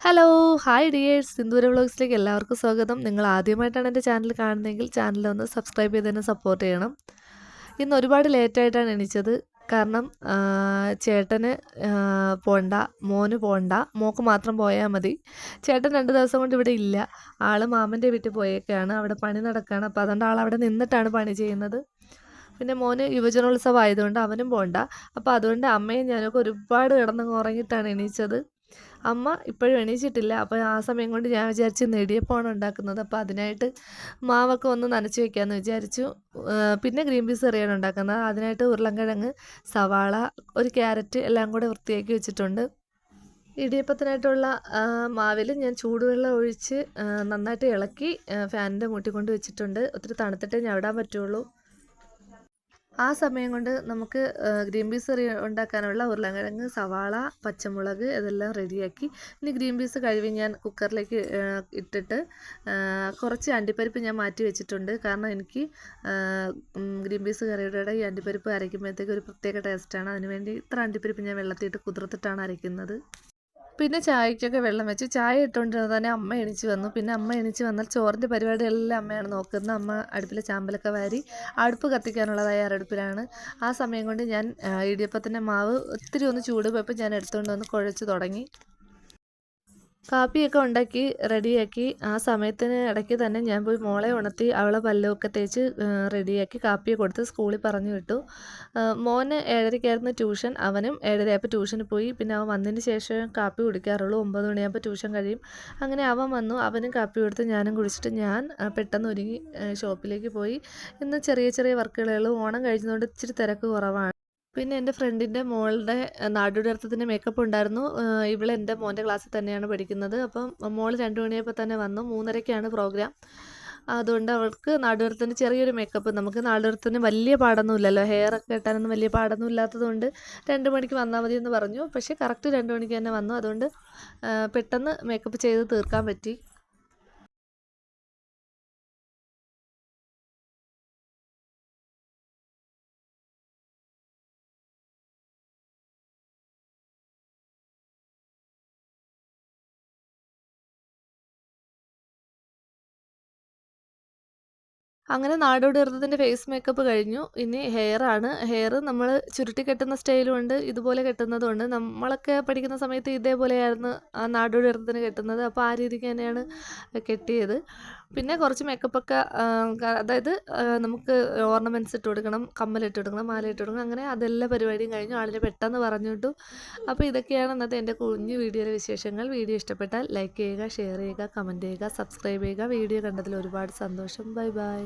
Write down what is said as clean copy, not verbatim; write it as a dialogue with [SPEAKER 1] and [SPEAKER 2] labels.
[SPEAKER 1] Hello hi dears സിന്ദൂര വ്ളോഗ്സിലേക്ക് എല്ലാവർക്കും സ്വാഗതം. നിങ്ങൾ ആദ്യമായിട്ടാണ് എൻ്റെ ചാനൽ കാണുന്നതെങ്കിൽ ചാനലൊന്ന് സബ്സ്ക്രൈബ് ചെയ്ത് തന്നെ സപ്പോർട്ട് ചെയ്യണം. ഇന്ന് ഒരുപാട് ലേറ്റായിട്ടാണ് എണീച്ചത്. കാരണം ചേട്ടന് പോണ്ട, മോന് പോണ്ട, മോക്ക് മാത്രം പോയാൽ മതി. ചേട്ടൻ 2 ദിവസം കൊണ്ട് ഇവിടെ ഇല്ല. ആൾ മാമൻ്റെ വീട്ടിൽ പോയേക്കാണ്. അവിടെ പണി നടക്കുകയാണ്. അപ്പോൾ അതുകൊണ്ട് ആളവിടെ നിന്നിട്ടാണ് പണി ചെയ്യുന്നത്. പിന്നെ മോന് യുവജനോത്സവം ആയതുകൊണ്ട് അവനും പോണ്ട. അപ്പോൾ അതുകൊണ്ട് അമ്മയും ഞാനൊക്കെ ഒരുപാട് കിടന്നങ്ങ് ഉറങ്ങിയിട്ടാണ് എണീച്ചത്. അമ്മ ഇപ്പോഴും എണീച്ചിട്ടില്ല. അപ്പോൾ ആ സമയം കൊണ്ട് ഞാൻ വിചാരിച്ചു ഇന്ന് ഇടിയപ്പമാണ് ഉണ്ടാക്കുന്നത്. അപ്പോൾ അതിനായിട്ട് മാവൊക്കെ ഒന്ന് നനച്ച് വെക്കാമെന്ന് വിചാരിച്ചു. പിന്നെ ഗ്രീൻ പീസ് കറിയാണ് ഉണ്ടാക്കുന്നത്. അതിനായിട്ട് ഉരുളൻകിഴങ്ങ്, സവാള, ഒരു ക്യാരറ്റ് എല്ലാം കൂടെ വൃത്തിയാക്കി വെച്ചിട്ടുണ്ട്. ഇടിയപ്പത്തിനായിട്ടുള്ള മാവിൽ ഞാൻ ചൂടുവെള്ളം ഒഴിച്ച് നന്നായിട്ട് ഇളക്കി ഫാനിൻ്റെ മൂട്ടി കൊണ്ട് വെച്ചിട്ടുണ്ട്. ഒത്തിരി തണുത്തിട്ടേ ഞവിടാൻ പറ്റുള്ളൂ. ആ സമയം കൊണ്ട് നമുക്ക് ഗ്രീൻ പീസ് കറി ഉണ്ടാക്കാനുള്ള ഉരുളൻകിഴങ്ങ്, സവാള, പച്ചമുളക് ഇതെല്ലാം റെഡിയാക്കി. ഇനി ഗ്രീൻ പീസ് കഴുകി ഞാൻ കുക്കറിലേക്ക് ഇട്ടിട്ട് കുറച്ച് അണ്ടിപ്പരിപ്പ് ഞാൻ മാറ്റി വെച്ചിട്ടുണ്ട്. കാരണം എനിക്ക് ഗ്രീൻ പീസ് കറിയുടെ ഈ അണ്ടിപ്പരിപ്പ് അരയ്ക്കുമ്പോഴത്തേക്ക് ഒരു പ്രത്യേക ടേസ്റ്റാണ്. അതിനുവേണ്ടി ഇത്ര അണ്ടിപ്പരിപ്പ് ഞാൻ വെള്ളത്തിയിട്ട് കുതിർത്തിട്ടാണ് അരയ്ക്കുന്നത്. പിന്നെ ചായക്കൊക്കെ വെള്ളം വെച്ച് ചായ ഇട്ടുകൊണ്ടിരുന്നത് തന്നെ അമ്മ എണീച്ച് വന്നു. പിന്നെ അമ്മ എണീച്ച് വന്നാൽ ചോറിൻ്റെ പരിപാടിയെല്ലാം അമ്മയാണ് നോക്കുന്നത്. അമ്മ അടുപ്പിലെ ചാമ്പലൊക്കെ വാരി അടുപ്പ് കത്തിക്കാനുള്ള തയ്യാറെടുപ്പിലാണ്. ആ സമയം കൊണ്ട് ഞാൻ ഇടിയപ്പത്തിൻ്റെ മാവ് ഒത്തിരി ഒന്ന് ചൂട് പോയപ്പോൾ ഞാൻ എടുത്തുകൊണ്ട് വന്ന് കുഴച്ച് തുടങ്ങി. കാപ്പിയൊക്കെ ഉണ്ടാക്കി റെഡിയാക്കി. ആ സമയത്തിന് ഇടയ്ക്ക് തന്നെ ഞാൻ പോയി മോളെ ഉണർത്തി അവളെ പല്ലൊക്കെ തേച്ച് റെഡിയാക്കി കാപ്പിയൊക്കെ കൊടുത്ത് സ്കൂളിൽ പറഞ്ഞു വിട്ടു. മോന് 7:30 ട്യൂഷൻ. അവനും 7:30 ട്യൂഷന് പോയി. പിന്നെ അവൻ വന്നതിന് ശേഷം കാപ്പി കുടിക്കാറുള്ളൂ. 9 മണിയാകുമ്പോൾ ട്യൂഷൻ കഴിയും. അങ്ങനെ അവൻ വന്നു. അവനും കാപ്പി കൊടുത്ത് ഞാനും കുടിച്ചിട്ട് ഞാൻ പെട്ടെന്ന് ഒരുങ്ങി ഷോപ്പിലേക്ക് പോയി. ഇന്ന് ചെറിയ ചെറിയ വർക്കുകളേ ഉള്ളൂ. ഓണം കഴിഞ്ഞതുകൊണ്ട് ഇച്ചിരി തിരക്ക് കുറവാണ്. പിന്നെ എൻ്റെ ഫ്രണ്ടിൻ്റെ മോളുടെ നാടോടിനൃത്തത്തിൻ്റെ മേക്കപ്പ് ഉണ്ടായിരുന്നു. ഇവൾ എൻ്റെ മോൻ്റെ ക്ലാസ്സിൽ തന്നെയാണ് പഠിക്കുന്നത്. അപ്പം മോൾ 2 മണിയായപ്പോൾ തന്നെ വന്നു. 3:30ക്കാണ് പ്രോഗ്രാം. അതുകൊണ്ട് അവൾക്ക് നാടോടിനൃത്തത്തിൻ്റെ ചെറിയൊരു മേക്കപ്പ്. നമുക്ക് നാടോടിനൃത്തത്തിന് വലിയ പാടൊന്നും ഇല്ലല്ലോ. ഹെയറൊക്കെ കെട്ടാനൊന്നും വലിയ പാടൊന്നും ഇല്ലാത്തതുകൊണ്ട് 2 മണിക്ക് വന്നാൽ മതി എന്ന് പറഞ്ഞു. പക്ഷേ കറക്റ്റ് 2 മണിക്ക് തന്നെ വന്നു. അതുകൊണ്ട് പെട്ടെന്ന് മേക്കപ്പ് ചെയ്ത് തീർക്കാൻ പറ്റി. അങ്ങനെ നാടോടി നൃത്തത്തിൻ്റെ ഫേസ് മേക്കപ്പ് കഴിഞ്ഞു. ഇനി ഹെയറാണ്. ഹെയർ നമ്മൾ ചുരുട്ടി കെട്ടുന്ന സ്റ്റൈലും ഉണ്ട്, ഇതുപോലെ കെട്ടുന്നതും ഉണ്ട്. നമ്മളൊക്കെ പഠിക്കുന്ന സമയത്ത് ഇതേപോലെയായിരുന്നു ആ നാടോടി നൃത്തത്തിന് കെട്ടുന്നത്. അപ്പോൾ ആ രീതിക്ക് തന്നെയാണ് കെട്ടിയത്. പിന്നെ കുറച്ച് മേക്കപ്പൊക്കെ അതായത് നമുക്ക് ഓർണമെൻറ്റ്സ് ഇട്ട് കൊടുക്കണം, കമ്മലിട്ട് കൊടുക്കണം, മാല ഇട്ട് കൊടുക്കണം. അങ്ങനെ അതെല്ലാ പരിപാടിയും കഴിഞ്ഞു. ആളിനെ പെട്ടെന്ന് പറഞ്ഞു വിട്ടു. അപ്പോൾ ഇതൊക്കെയാണ് ഇന്നത്തെ എൻ്റെ കുഞ്ഞു വീഡിയോയിലെ വിശേഷങ്ങൾ. വീഡിയോ ഇഷ്ടപ്പെട്ടാൽ ലൈക്ക് ചെയ്യുക, ഷെയർ ചെയ്യുക, കമൻറ്റ് ചെയ്യുക, സബ്സ്ക്രൈബ് ചെയ്യുക. വീഡിയോ കണ്ടതിൽ ഒരുപാട് സന്തോഷം. Bye bye.